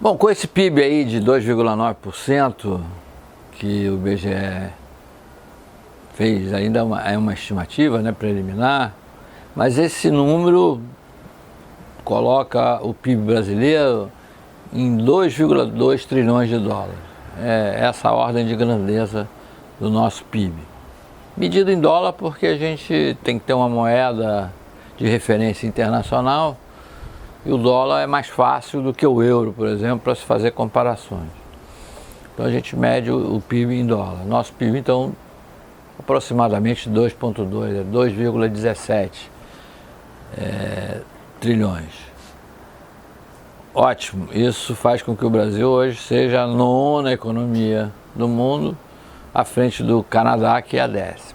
Bom, com esse PIB aí de 2,9% que o IBGE fez, ainda é uma estimativa, né, preliminar, mas esse número coloca o PIB brasileiro em 2,2 trilhões de dólares. É essa a ordem de grandeza do nosso PIB. Medido em dólar porque a gente tem que ter uma moeda de referência internacional e o dólar é mais fácil do que o euro, por exemplo, para se fazer comparações. Então a gente mede o PIB em dólar. Nosso PIB, então, aproximadamente 2,2, 2,17 trilhões. Ótimo, isso faz com que o Brasil hoje seja a 9ª economia do mundo, à frente do Canadá, que é a 10ª.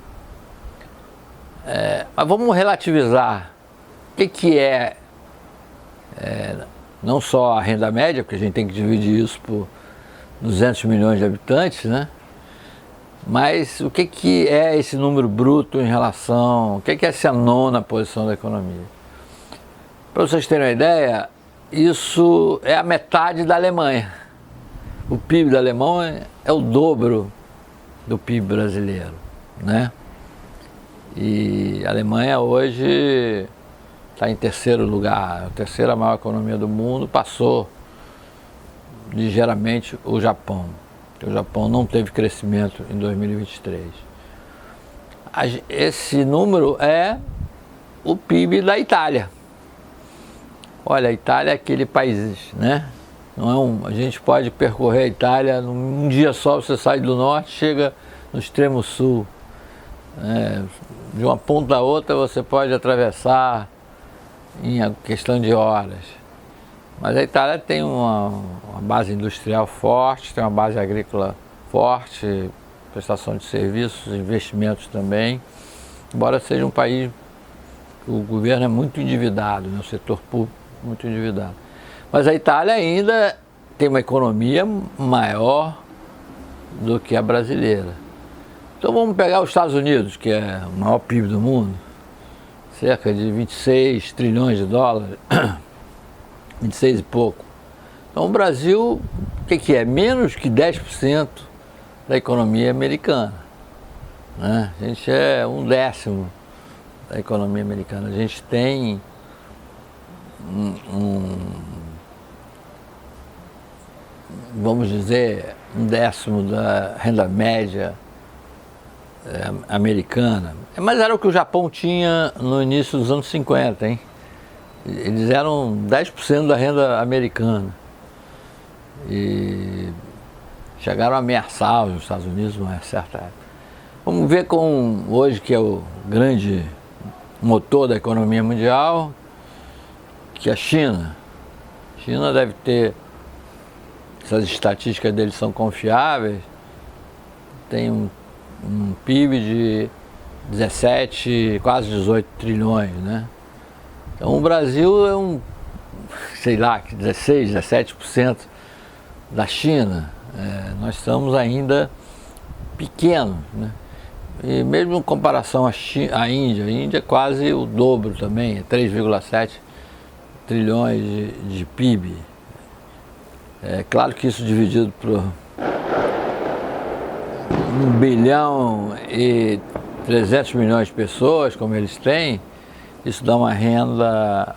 Mas vamos relativizar o que é não só a renda média, porque a gente tem que dividir isso por 200 milhões de habitantes, né? Mas o que é esse número bruto em relação, o que é essa 9ª posição da economia? Para vocês terem uma ideia, isso é a metade da Alemanha. O PIB da Alemanha é o dobro do PIB brasileiro, né? E a Alemanha hoje está em 3º lugar, a 3ª maior economia do mundo, passou ligeiramente o Japão. O Japão não teve crescimento em 2023. Esse número é o PIB da Itália. Olha, a Itália é aquele país, né? Não é a gente pode percorrer a Itália num dia só, você sai do norte, chega no extremo sul. De uma ponta a outra você pode atravessar em questão de horas. Mas a Itália tem uma base industrial forte, tem uma base agrícola forte, prestação de serviços, investimentos também, embora seja um país que o governo é muito endividado, né? O setor público muito endividado. Mas a Itália ainda tem uma economia maior do que a brasileira. Então vamos pegar os Estados Unidos, que é o maior PIB do mundo, cerca de 26 trilhões de dólares, 26 e pouco. Então o Brasil, o que é? Menos que 10% da economia americana, né? A gente é 1/10 da economia americana. A gente tem vamos dizer, 1/10 da renda média americana. Mas era o que o Japão tinha no início dos anos 50, hein? Eles eram 10% da renda americana e chegaram a ameaçar os Estados Unidos numa certa época. Vamos ver com hoje, que é o grande motor da economia mundial, que é a China. A China deve ter, essas estatísticas deles são confiáveis, tem um PIB de 17, quase 18 trilhões, né? Então o Brasil é sei lá, 16, 17% da China. Nós estamos ainda pequenos, né? E mesmo em comparação à Índia, a Índia é quase o dobro também, é 3,7 trilhões de PIB. É claro que isso dividido por 1 bilhão e 300 milhões de pessoas, como eles têm, isso dá uma renda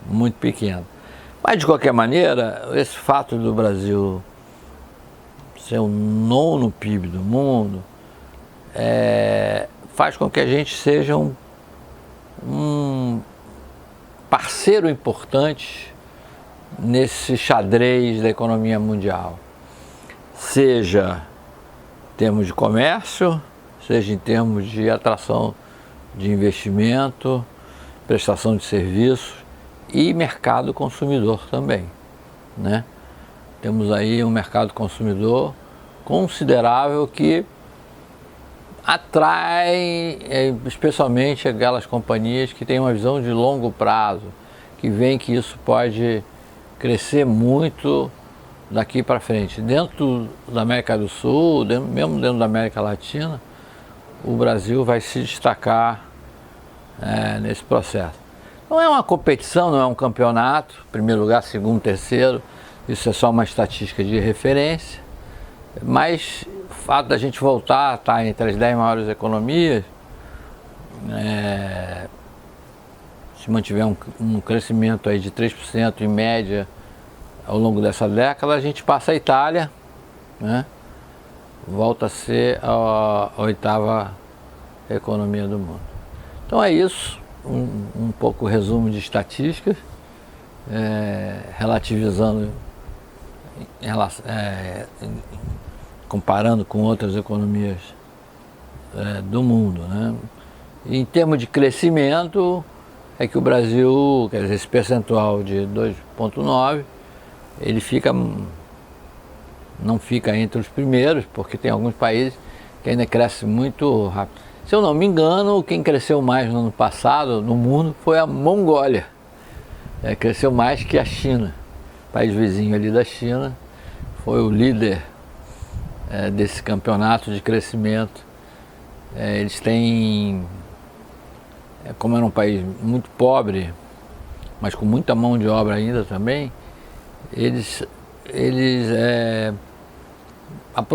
muito pequena. Mas, de qualquer maneira, esse fato do Brasil ser o 9º PIB do mundo faz com que a gente seja um parceiro importante nesse xadrez da economia mundial. Seja em termos de comércio, seja em termos de atração de investimento, prestação de serviços e mercado consumidor também, né? Temos aí um mercado consumidor considerável que atrai especialmente aquelas companhias que têm uma visão de longo prazo, que veem que isso pode crescer muito daqui para frente. Dentro da América do Sul, mesmo dentro da América Latina, o Brasil vai se destacar nesse processo. Não é uma competição, não é um campeonato, primeiro lugar, segundo, terceiro, isso é só uma estatística de referência, mas o fato da gente voltar a estar entre as 10 maiores economias, se mantiver um crescimento aí de 3% em média ao longo dessa década, a gente passa a Itália, né? Volta a ser a 8ª economia do mundo. Então é isso, um pouco resumo de estatísticas, relativizando, comparando com outras economias do mundo, né? Em termos de crescimento, é que o Brasil, quer dizer, esse percentual de 2,9, ele não fica entre os primeiros, porque tem alguns países que ainda crescem muito rápido. Se eu não me engano, quem cresceu mais no ano passado no mundo foi a Mongólia. Cresceu mais que a China, país vizinho ali da China, foi o líder desse campeonato de crescimento. Eles têm, como era um país muito pobre, mas com muita mão de obra ainda também, eles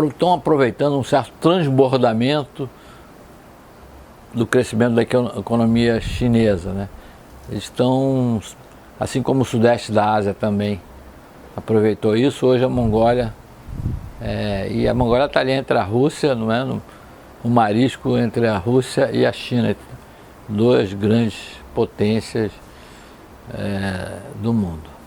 estão aproveitando um certo transbordamento do crescimento da economia chinesa, né? Eles estão, assim como o sudeste da Ásia também aproveitou isso, hoje a Mongólia, e a Mongólia está ali entre a Rússia, não é? No marisco entre a Rússia e a China, duas grandes potências do mundo.